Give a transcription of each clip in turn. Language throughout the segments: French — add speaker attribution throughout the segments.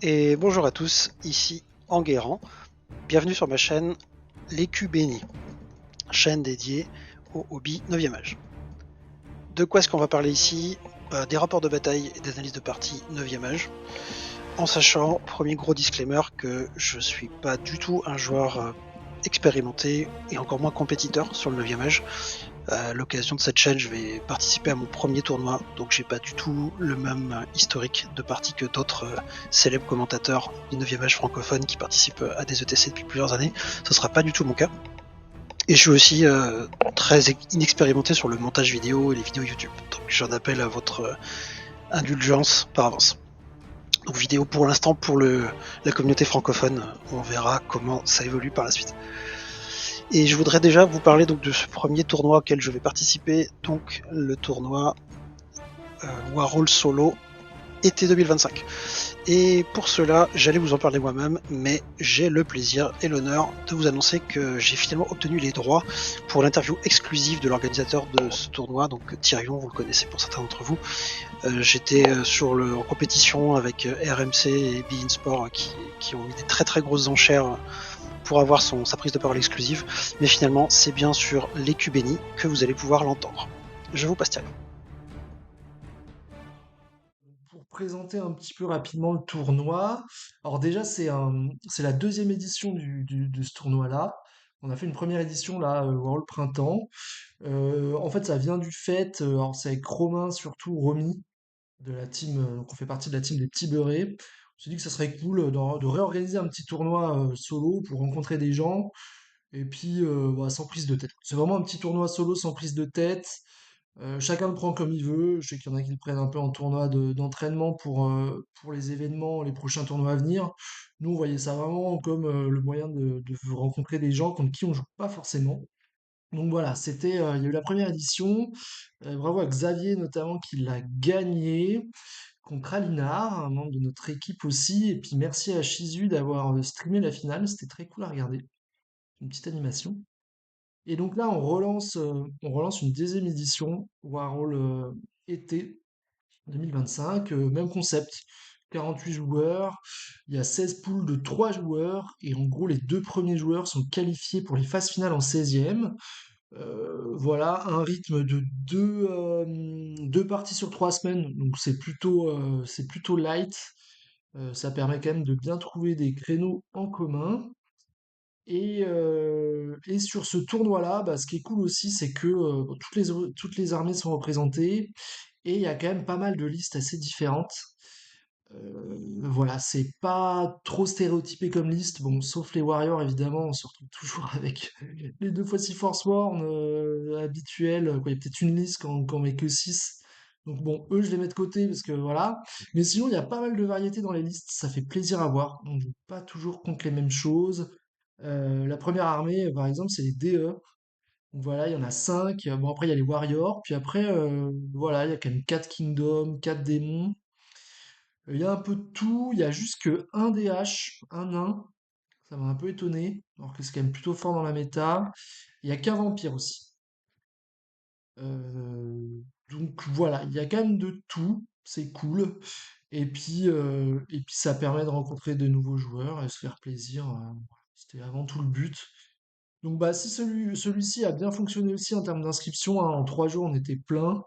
Speaker 1: Et bonjour à tous, ici Enguerrand. Bienvenue sur ma chaîne L'Écu Béni, chaîne dédiée au hobby 9e âge. De quoi est-ce qu'on va parler ici? Des rapports de bataille et des analyses de partie 9e âge. En sachant, premier gros disclaimer, que je suis pas du tout un joueur expérimenté et encore moins compétiteur sur le 9e âge. À l'occasion de cette chaîne, je vais participer à mon premier tournoi, donc j'ai pas du tout le même historique de partie que d'autres célèbres commentateurs du 9e âge francophone qui participent à des ETC depuis plusieurs années. Ce sera pas du tout mon cas. Et je suis aussi très inexpérimenté sur le montage vidéo et les vidéos YouTube. Donc j'en appelle à votre indulgence par avance. Donc vidéo pour l'instant pour la communauté francophone, on verra comment ça évolue par la suite. Et je voudrais déjà vous parler donc de ce premier tournoi auquel je vais participer, donc le tournoi Warhol Solo été 2025. Et pour cela, j'allais vous en parler moi-même, mais j'ai le plaisir et l'honneur de vous annoncer que j'ai finalement obtenu les droits pour l'interview exclusive de l'organisateur de ce tournoi, donc Tyrion, vous le connaissez pour certains d'entre vous. J'étais en compétition avec RMC et Be In Sport qui ont mis des très très grosses enchères pour avoir sa prise de parole exclusive, mais finalement c'est bien sur l'Écu Béni que vous allez pouvoir l'entendre. Je vous passe Thierry.
Speaker 2: Pour présenter un petit peu rapidement le tournoi, alors déjà c'est la deuxième édition de ce tournoi-là. On a fait une première édition là, World Printemps. En fait, ça vient du fait, alors c'est avec Romain surtout, Romy, de la team, qu'on fait partie de la team des petits beurrés. On s'est dit que ça serait cool de réorganiser un petit tournoi solo pour rencontrer des gens et puis bah, sans prise de tête. C'est vraiment un petit tournoi solo sans prise de tête. Chacun le prend comme il veut. Je sais qu'il y en a qui le prennent un peu en tournoi d'entraînement pour les événements, les prochains tournois à venir. Nous, on voyait ça vraiment comme le moyen de rencontrer des gens contre qui on joue pas forcément. Donc voilà, il y a eu la première édition. Bravo à Xavier notamment qui l'a gagné contre Alinar, un membre de notre équipe aussi. Et puis merci à Shizu d'avoir streamé la finale. C'était très cool à regarder. Une petite animation. Et donc là, on relance une deuxième édition, Warhol été 2025, même concept. 48 joueurs, il y a 16 poules de 3 joueurs, et en gros, les deux premiers joueurs sont qualifiés pour les phases finales en 16e. Voilà, un rythme de deux parties sur 3 semaines, donc c'est plutôt light. Ça permet quand même de bien trouver des créneaux en commun. Et sur ce tournoi-là, bah, ce qui est cool aussi, c'est que bon, toutes les armées sont représentées et il y a quand même pas mal de listes assez différentes. Voilà, c'est pas trop stéréotypé comme liste, bon, sauf les Warriors évidemment, on se retrouve toujours avec les 2x6 Force Worn habituels, quoi. Il y a peut-être une liste quand on met que 6. Donc bon, eux je les mets de côté parce que voilà. Mais sinon, il y a pas mal de variétés dans les listes, ça fait plaisir à voir. On joue pas toujours contre les mêmes choses. La première armée, par exemple, c'est les DE. Donc voilà, il y en a 5. Bon, après, il y a les Warriors. Puis après, voilà, il y a quand même 4 Kingdoms, 4 démons. Il y a un peu de tout. Il y a juste que un DH, un nain. Ça m'a un peu étonné. Alors que c'est quand même plutôt fort dans la méta. Il y a qu'un vampire aussi. Donc voilà, il y a quand même de tout. C'est cool. Et puis ça permet de rencontrer de nouveaux joueurs et se faire plaisir. C'était avant tout le but. Donc bah si celui-ci a bien fonctionné aussi en termes d'inscription, hein, en 3 jours on était plein.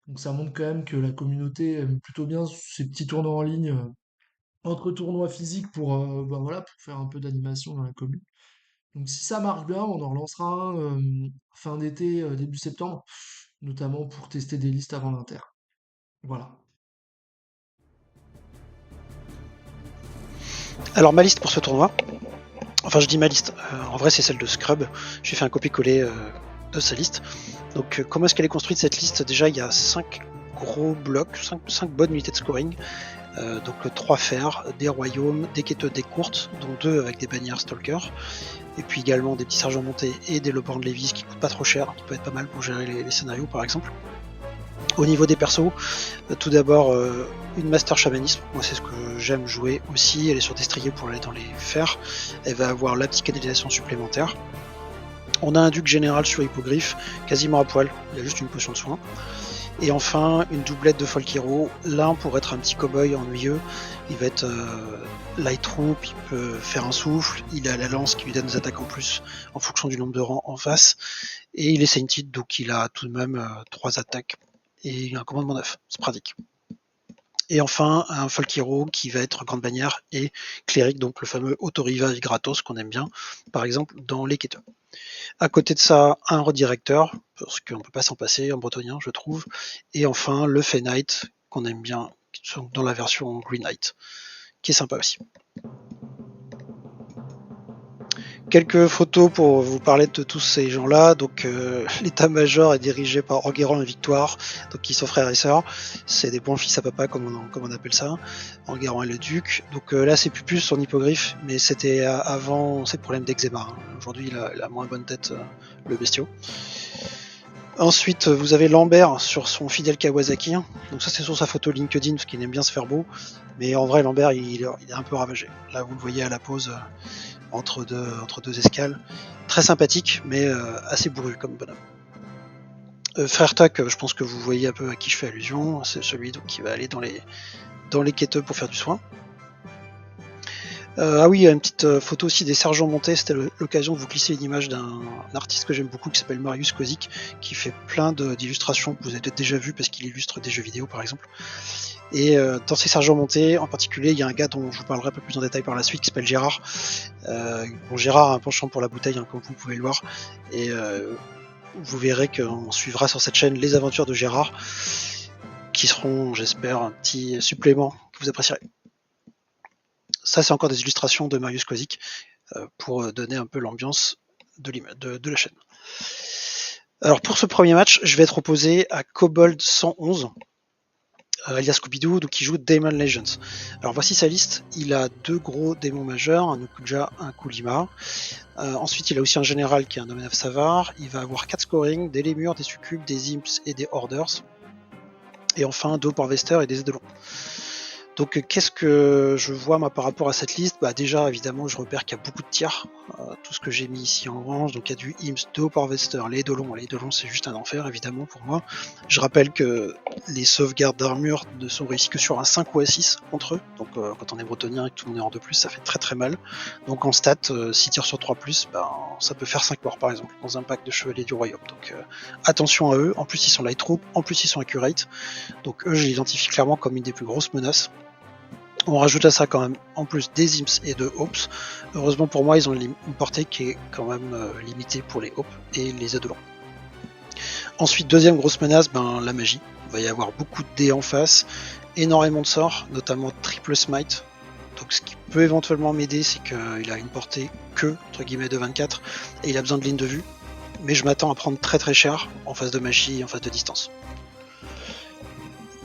Speaker 2: Donc ça montre quand même que la communauté aime plutôt bien ces petits tournois en ligne entre tournois physiques bah voilà, pour faire un peu d'animation dans la commune. Donc si ça marche bien, on en relancera un fin d'été, début septembre, notamment pour tester des listes avant l'Inter. Voilà.
Speaker 1: Alors ma liste pour ce tournoi, enfin je dis ma liste, en vrai c'est celle de Scrub, j'ai fait un copier-coller de sa liste. Donc comment est-ce qu'elle est construite cette liste? Déjà il y a 5 gros blocs, 5 bonnes unités de scoring. Donc 3 fers, des royaumes, des quêteux, des courtes, dont 2 avec des bannières stalker, et puis également des petits sergents montés et des Lopin de Lévis qui coûtent pas trop cher, qui peut être pas mal pour gérer les scénarios par exemple. Au niveau des persos, tout d'abord une master chamanisme, moi c'est ce que j'aime jouer aussi, elle est sur destrier pour aller dans les fers, elle va avoir la petite canalisation supplémentaire. On a un duc général sur hippogriffe, quasiment à poil, il a juste une potion de soin. Et enfin, une doublette de folk hero, l'un pour être un petit cow-boy ennuyeux, il va être light troop, il peut faire un souffle, il a la lance qui lui donne des attaques en plus en fonction du nombre de rangs en face, et il est sainted, donc il a tout de même 3 attaques et un commandement 9, c'est pratique. Et enfin, un folk hero qui va être grande bannière et cléric, donc le fameux autoriva gratos qu'on aime bien, par exemple dans les quêteux. À côté de ça, un redirecteur, parce qu'on ne peut pas s'en passer en bretonien, je trouve. Et enfin, le Fey Knight, qu'on aime bien dans la version Green Knight, qui est sympa aussi. Quelques photos pour vous parler de tous ces gens-là. Donc, l'état-major est dirigé par Enguerrand et Victoire, donc qui sont frères et sœurs. C'est des bons fils à papa, comme on appelle ça. Enguerrand et le duc. Donc là, c'est plus son hippogriffe, mais c'était avant ces problèmes d'eczéma. Hein. Aujourd'hui, il a moins bonne tête, le bestiau. Ensuite, vous avez Lambert sur son fidèle Kawasaki. Donc ça, c'est sur sa photo LinkedIn, parce qu'il aime bien se faire beau. Mais en vrai, Lambert, il est un peu ravagé. Là, vous le voyez à la pause entre deux escales. Très sympathique, mais assez bourru comme bonhomme. Frère Tuck, je pense que vous voyez un peu à qui je fais allusion. C'est celui donc, qui va aller dans les quêteux pour faire du soin. Ah oui, une petite photo aussi des sergents montés. C'était l'occasion de vous glisser une image d'un artiste que j'aime beaucoup qui s'appelle Marius Kozik, qui fait plein d'illustrations que vous avez peut-être déjà vues parce qu'il illustre des jeux vidéo par exemple. Et dans ces sergents montés, en particulier, il y a un gars dont je vous parlerai un peu plus en détail par la suite qui s'appelle Gérard. Bon, Gérard a un penchant pour la bouteille, hein, comme vous pouvez le voir. Et vous verrez qu'on suivra sur cette chaîne les aventures de Gérard, qui seront, j'espère, un petit supplément que vous apprécierez. Ça, c'est encore des illustrations de Marius Kozik pour donner un peu l'ambiance de la chaîne. Alors pour ce premier match, je vais être opposé à Kobold 111, alias Scooby-Doo, qui joue Demon Legends. Alors voici sa liste. Il a 2 gros démons majeurs, un Nukuja, un Kulima. Ensuite, il a aussi un général qui est un Nomenaf Savar. Il va avoir 4 scoring, des lémures, des succubes, des imps et des orders. Et enfin 2 Porvester et des Edelons. Donc qu'est-ce que je vois moi par rapport à cette liste? Bah déjà évidemment je repère qu'il y a beaucoup de tiers, tout ce que j'ai mis ici en orange, donc il y a du Imps, 2 Porvester, les Edelons c'est juste un enfer évidemment pour moi. Je rappelle que les sauvegardes d'armure ne sont réussies que sur un 5 ou un 6 entre eux, donc quand on est bretonien et que tout le monde est en 2+, ça fait très très mal. Donc en stat, 6 tirs sur 3+, ben, ça peut faire 5 morts par exemple, dans un pack de chevaliers du royaume. Donc attention à eux, en plus ils sont light troop, en plus ils sont accurate, donc eux je les identifie clairement comme une des plus grosses menaces. On rajoute à ça quand même en plus des imps et de hops. Heureusement pour moi, ils ont une portée qui est quand même limitée pour les hops et les edelons. Ensuite, deuxième grosse menace, la magie. Il va y avoir beaucoup de dés en face, énormément de sorts, notamment triple smite. Donc ce qui peut éventuellement m'aider, c'est qu'il a une portée que, entre guillemets, de 24, et il a besoin de ligne de vue. Mais je m'attends à prendre très très cher en phase de magie et en phase de distance.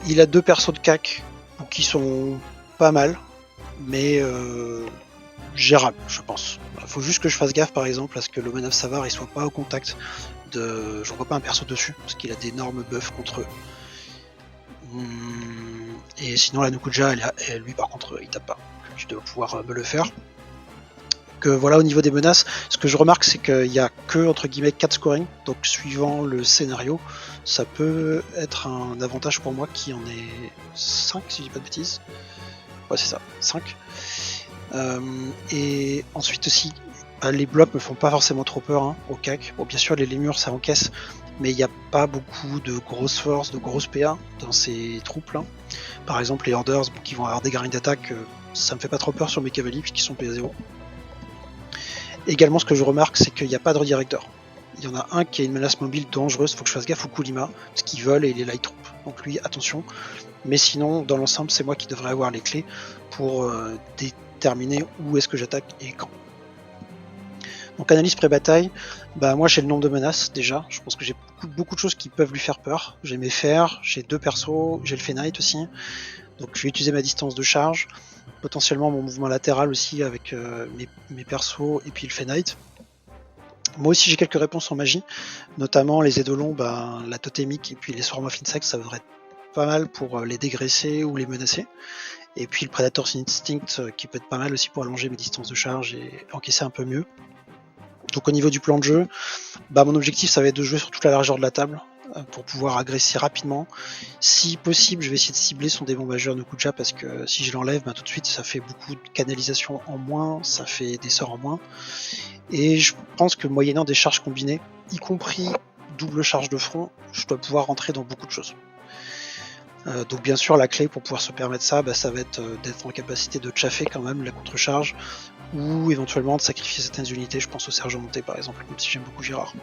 Speaker 1: Il a 2 persos de CAC qui sont pas mal, mais gérable, je pense. Il faut juste que je fasse gaffe, par exemple, à ce que le Nomenaf Savar il soit pas au contact de. J'en vois pas un perso dessus, parce qu'il a d'énormes buffs contre eux. Et sinon, la Nukuja, lui, par contre, il tape pas. Je dois pouvoir me le faire. Donc voilà, au niveau des menaces, ce que je remarque, c'est qu'il y a que, entre guillemets, 4 scoring. Donc, suivant le scénario, ça peut être un avantage pour moi qui en est 5, si je dis pas de bêtises. Ouais, c'est ça, 5. Et ensuite aussi, les blocs me font pas forcément trop peur hein, au CAC. Bon, bien sûr, les lémures ça encaisse, mais il n'y a pas beaucoup de grosses forces, de grosses PA dans ces troupes là. Par exemple, les Orders qui vont avoir des grinds d'attaque, ça me fait pas trop peur sur mes cavaliers puisqu'ils sont PA0. Également, ce que je remarque, c'est qu'il n'y a pas de redirecteur. Il y en a un qui a une menace mobile dangereuse, faut que je fasse gaffe au Kulima, parce qu'il vole et il est light troop. Donc lui, attention. Mais sinon, dans l'ensemble, c'est moi qui devrais avoir les clés pour déterminer où est-ce que j'attaque et quand. Donc analyse pré-bataille, moi j'ai le nombre de menaces déjà, je pense que j'ai beaucoup de choses qui peuvent lui faire peur. J'ai mes fers, j'ai 2 persos, j'ai le Fey Knight aussi, donc je vais utiliser ma distance de charge, potentiellement mon mouvement latéral aussi avec mes persos et puis le Fey Knight. Moi aussi j'ai quelques réponses en magie, notamment les Edelons, la totémique et puis les Swarm of Insects, ça devrait être pas mal pour les dégraisser ou les menacer. Et puis le Predator's Instinct qui peut être pas mal aussi pour allonger mes distances de charge et encaisser un peu mieux. Donc au niveau du plan de jeu, mon objectif ça va être de jouer sur toute la largeur de la table pour pouvoir agresser rapidement. Si possible, je vais essayer de cibler son démon majeur Nukuja parce que si je l'enlève, tout de suite ça fait beaucoup de canalisation en moins, ça fait des sorts en moins. Et je pense que moyennant des charges combinées, y compris double charge de front, je dois pouvoir rentrer dans beaucoup de choses. Donc bien sûr la clé pour pouvoir se permettre ça, ça va être d'être en capacité de chaffer quand même la contre-charge ou éventuellement de sacrifier certaines unités, je pense au sergent monté par exemple, même si j'aime beaucoup Gérard.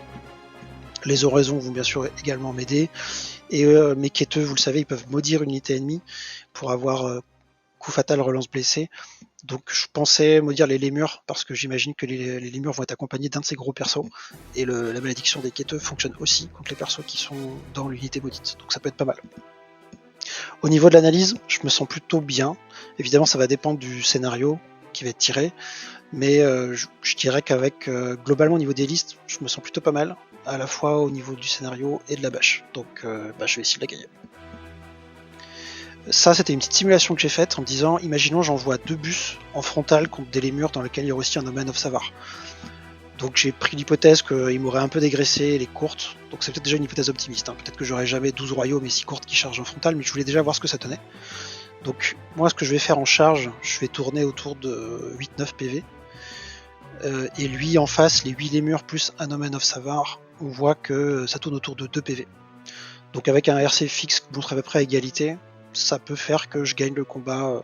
Speaker 1: Les oraisons vont bien sûr également m'aider, et mes quêteux, vous le savez, ils peuvent maudire une unité ennemie pour avoir coup fatal, relance blessée. Donc je pensais maudire les lémures, parce que j'imagine que les lémures vont être accompagnés d'un de ces gros persos, et la malédiction des quêteux fonctionne aussi contre les persos qui sont dans l'unité maudite, donc ça peut être pas mal. Au niveau de l'analyse, je me sens plutôt bien. Évidemment, ça va dépendre du scénario qui va être tiré, mais je dirais qu'avec globalement au niveau des listes, je me sens plutôt pas mal, à la fois au niveau du scénario et de la bâche. Donc je vais essayer de la gagner. Ça, c'était une petite simulation que j'ai faite en me disant, imaginons j'envoie 2 bus en frontal contre des lémures dans lesquels il y aurait aussi un Omen of Savar. Donc j'ai pris l'hypothèse qu'il m'aurait un peu dégraissé les courtes, donc c'est peut-être déjà une hypothèse optimiste, hein. Peut-être que j'aurais jamais 12 royaux mais 6 courtes qui chargent en frontal, mais je voulais déjà voir ce que ça tenait. Donc moi ce que je vais faire en charge, je vais tourner autour de 8-9 PV, et lui en face, les 8 lémures plus un Omen of Savar, on voit que ça tourne autour de 2 PV. Donc avec un RC fixe qui montre à peu près à égalité, ça peut faire que je gagne le combat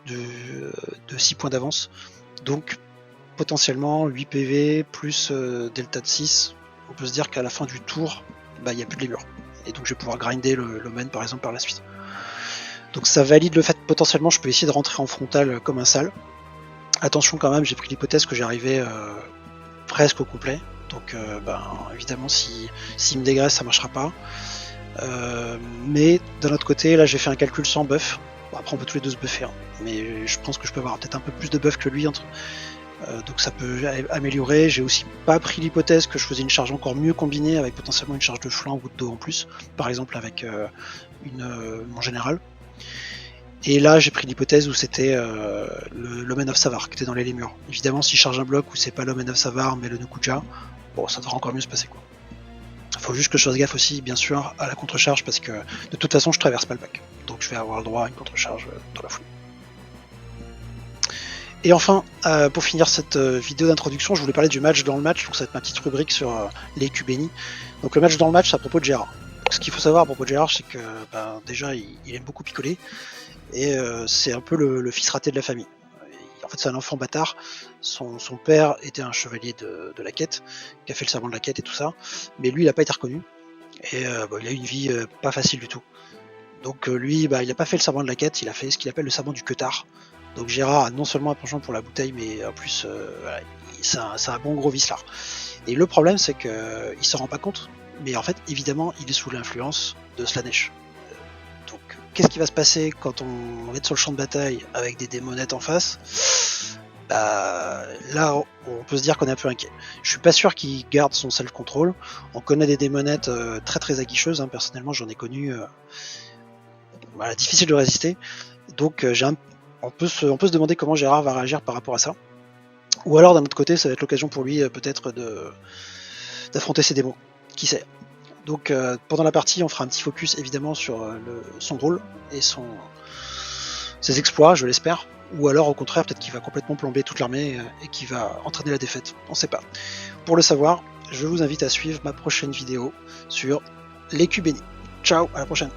Speaker 1: de 6 points d'avance. Donc potentiellement 8 PV plus delta de 6, on peut se dire qu'à la fin du tour, il n'y a plus de lémures. Et donc je vais pouvoir grinder l'Omen par exemple par la suite. Donc ça valide le fait que potentiellement je peux essayer de rentrer en frontal comme un sale. Attention quand même, j'ai pris l'hypothèse que j'arrivais presque au complet. Donc évidemment s'il me dégraisse ça marchera pas. Mais d'un autre côté, là j'ai fait un calcul sans buff. Bon, après on peut tous les deux se buffer, hein. Mais je pense que je peux avoir peut-être un peu plus de buff que lui. Donc ça peut améliorer. J'ai aussi pas pris l'hypothèse que je faisais une charge encore mieux combinée avec potentiellement une charge de flanc ou de dos en plus, par exemple avec mon général. Et là j'ai pris l'hypothèse où c'était l'Omen of Savar qui était dans les lémures. Évidemment si je charge un bloc où c'est pas l'Omen of Savar mais le Nukuja, bon ça devrait encore mieux se passer quoi. Faut juste que je fasse gaffe aussi bien sûr à la contre-charge parce que de toute façon je traverse pas le bac. Donc je vais avoir le droit à une contre-charge dans la foulée. Et enfin, pour finir cette vidéo d'introduction, je voulais parler du match dans le match, donc ça va être ma petite rubrique sur les Q bénis. Donc le match dans le match, c'est à propos de Gérard. Donc, ce qu'il faut savoir à propos de Gérard, c'est que déjà il aime beaucoup picoler, et c'est un peu le fils raté de la famille. En fait c'est un enfant bâtard, son père était un chevalier de la quête, qui a fait le serment de la quête et tout ça, mais lui il n'a pas été reconnu, et il a eu une vie pas facile du tout. Donc lui, il n'a pas fait le serment de la quête, il a fait ce qu'il appelle le serment du queutard. Donc Gérard a non seulement un penchant pour la bouteille, mais en plus, c'est un bon gros vicelard. Et le problème, c'est qu'il se rend pas compte, mais en fait, évidemment, il est sous l'influence de Slaanesh. Donc, qu'est-ce qui va se passer quand on va être sur le champ de bataille avec des démonettes en face? Là, on peut se dire qu'on est un peu inquiet. Je suis pas sûr qu'il garde son self-control. On connaît des démonettes très très aguicheuses, hein. Personnellement, j'en ai connu. Difficile de résister. Donc, on peut se demander comment Gérard va réagir par rapport à ça. Ou alors d'un autre côté, ça va être l'occasion pour lui peut-être d'affronter ses démons. Qui sait. Donc pendant la partie, on fera un petit focus évidemment sur son rôle et ses exploits, je l'espère. Ou alors au contraire, peut-être qu'il va complètement plomber toute l'armée et qu'il va entraîner la défaite. On sait pas. Pour le savoir, je vous invite à suivre ma prochaine vidéo sur les Q bénis. Ciao, à la prochaine.